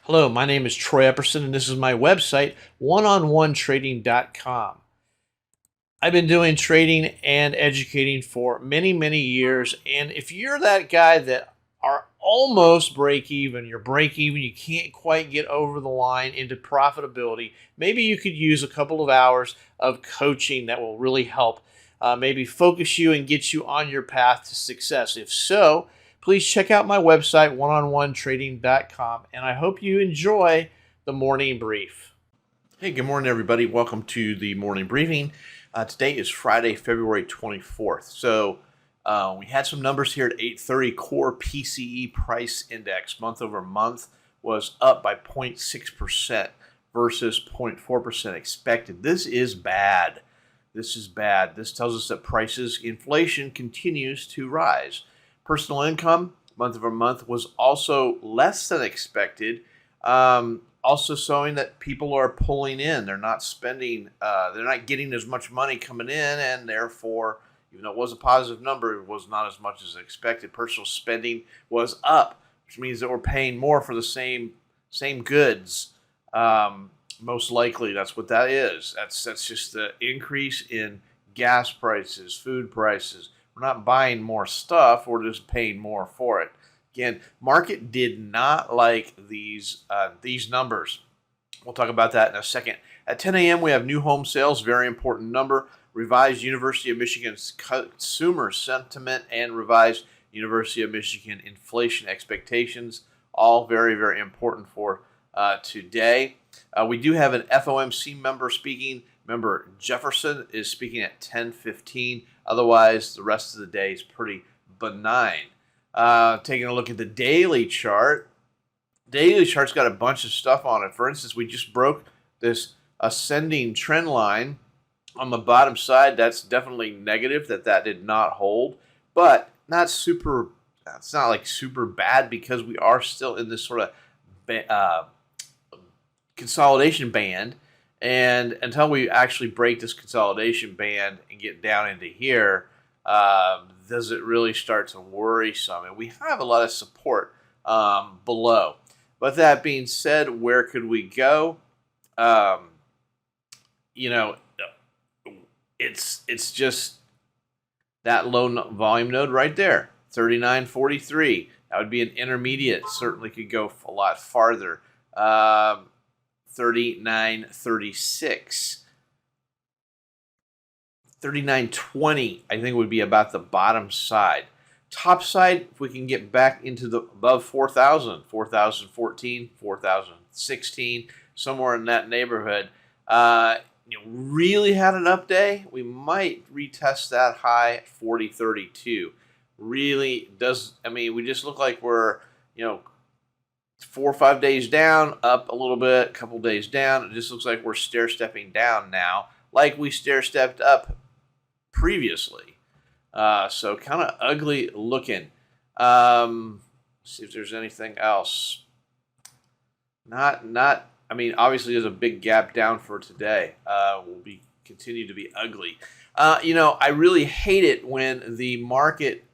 Hello, my name is Troy Epperson, and this is my website, oneononetrading.com. I've been doing trading and educating for many, many years, and if you're that guy that are almost break even, you're break even, you can't quite get over the line into profitability, maybe you could use a couple of hours of coaching that will really help maybe focus you and get you on your path to success. If so, please check out my website, oneononetrading.com, and I hope you enjoy the morning brief. Hey, good morning, everybody. Welcome to the morning briefing. Today is Friday, February 24th. So we had some numbers here at 8:30. Core PCE price index month over month was up by 0.6% versus 0.4% expected. This is bad. This is bad. This tells us that inflation continues to rise. Personal income month over month was also less than expected. Also showing that people are pulling in. They're not spending, they're not getting as much money coming in, and therefore, even though it was a positive number, it was not as much as expected. Personal spending was up, which means that we're paying more for the same goods. Most likely, that's what that is. That's just the increase in gas prices, food prices. We're not buying more stuff. We're just paying more for it. Again, market did not like these numbers. We'll talk about that in a second. At 10 a.m., we have new home sales, very important number. Revised University of Michigan consumer sentiment and revised University of Michigan inflation expectations, all very, very important for today. We do have an FOMC member speaking. Member Jefferson is speaking at 10:15. Otherwise, the rest of the day is pretty benign. Taking a look at the daily chart. Daily chart's got a bunch of stuff on it. For instance, we just broke this ascending trend line on the bottom side. That's definitely negative that did not hold, but not super. It's not like super bad because we are still in this sort of consolidation band. And until we actually break this consolidation band and get down into here, does it really start to worry some? And we have a lot of support below. But that being said, where could we go? You know, it's just that low volume node right there, 39.43. That would be an intermediate. Certainly could go a lot farther. 39.36. 39.20, I think, would be about the bottom side. Top side, if we can get back into the above 4,000, 4,014, 4,016, somewhere in that neighborhood. Really had an up day, we might retest that high at 40.32. Really does, we just look like we're, 4 or 5 days down, up a little bit, a couple days down. It just looks like we're stair-stepping down now, like we stair-stepped up previously. So kind of ugly looking. See if there's anything else. Obviously there's a big gap down for today. Will continue to be ugly. I really hate it when the market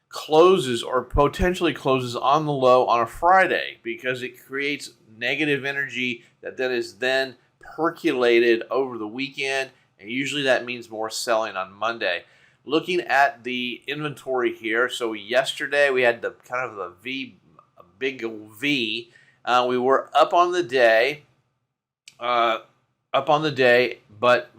closes or potentially closes on the low on a Friday, because it creates negative energy that then is percolated over the weekend, and usually that means more selling on Monday. Looking at the inventory here, so yesterday we had the kind of a big V. We were up on the day, but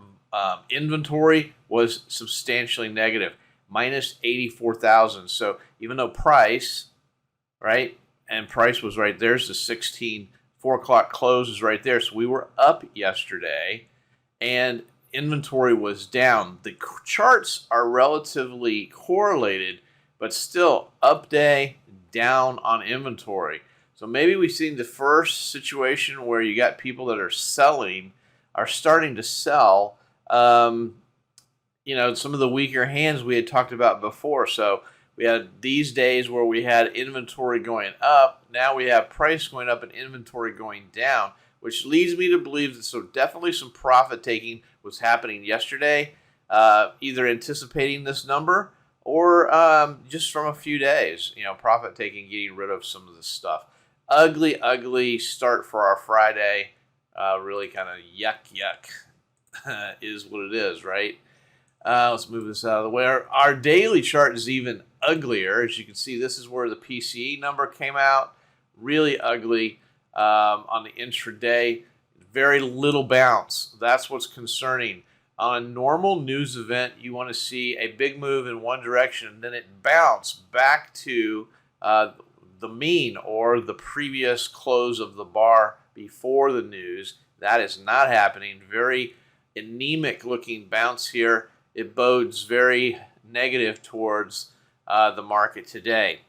inventory was substantially negative, minus 84,000. So even though price, right, and price was right there's the 4 o'clock close is right there. So we were up yesterday, and inventory was down. The charts are relatively correlated, but still up day, down on inventory. So maybe we've seen the first situation where you got people that are starting to sell. Some of the weaker hands we had talked about before. So we had these days where we had inventory going up. Now we have price going up and inventory going down, which leads me to believe that definitely some profit taking was happening yesterday, either anticipating this number or just from a few days, profit taking, getting rid of some of this stuff. ugly, ugly start for our Friday. Really kind of yuck is what it is, right? Let's move this out of the way. Our daily chart is even uglier. As you can see, this is where the PCE number came out. Really ugly on the intraday. Very little bounce. That's what's concerning. On a normal news event, you want to see a big move in one direction, and then it bounce back to the mean or the previous close of the bar before the news. That is not happening. Very anemic looking bounce here. It bodes very negative towards the market today.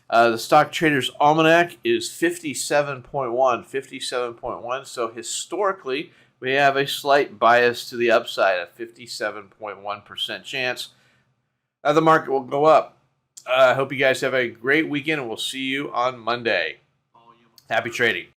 The Stock Traders Almanac is 57.1. So historically, we have a slight bias to the upside, a 57.1% chance the market will go up. I hope you guys have a great weekend, and we'll see you on Monday. Happy trading.